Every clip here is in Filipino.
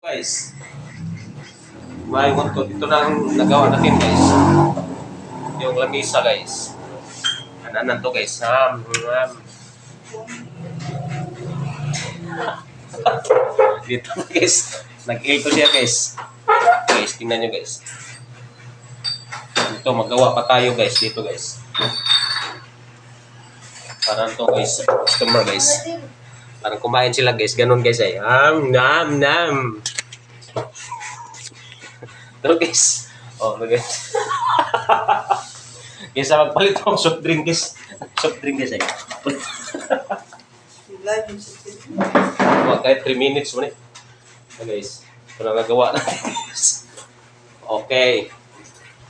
Guys, may to dito nang nagawa natin guys. Yung lamisa guys. Ano to guys? Dito guys. Nag-echo siya guys. Guys, tingnan nyo guys. Dito magawa pa tayo guys dito guys. Parang to guys, customer guys. Parang kumain sila guys, ganun guys ay. Nam. Pero guys, guys. Guys, magpalit ako soft drink guys. Soft drink guys ay. Kahit 3 minutes mo guys. Ito na nagawa natin guys. Okay.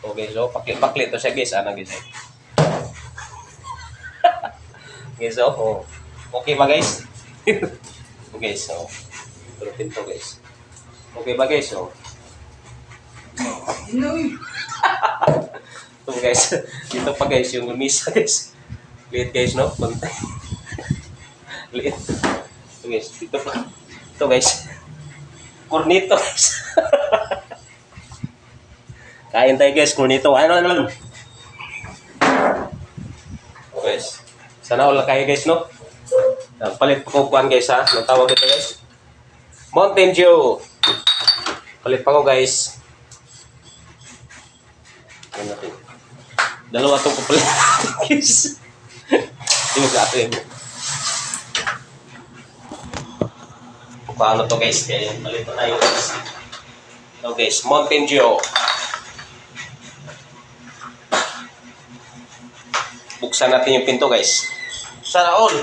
Okay, so paklit to siya guys. Ano guys ay. Guys, okay ba guys? Okay, so pero pinto guys. Okay ba guys? Ito guys, dito pa guys yung lamisa guys. Liit guys, no? Bantay. Liit. Ito guys, dito pa. Ito guys. Cornito guys. Kain tayo guys, cornito. Ano. Guys, sana all kayo guys, no? Palit pa ko kuhan guys ha. Anong tawag ito guys? Mountain Dew. Palit pa ko guys. Yan natin. Dalawa itong papalit guys. Yung sa atin. Paano to guys? Kaya palit pa tayo guys. Ito guys, Mountain Dew. Buksan natin yung pinto guys. Sana all.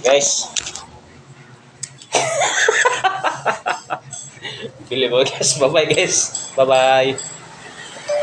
Guys. Bili mo guys. Bye-bye guys. Bye-bye.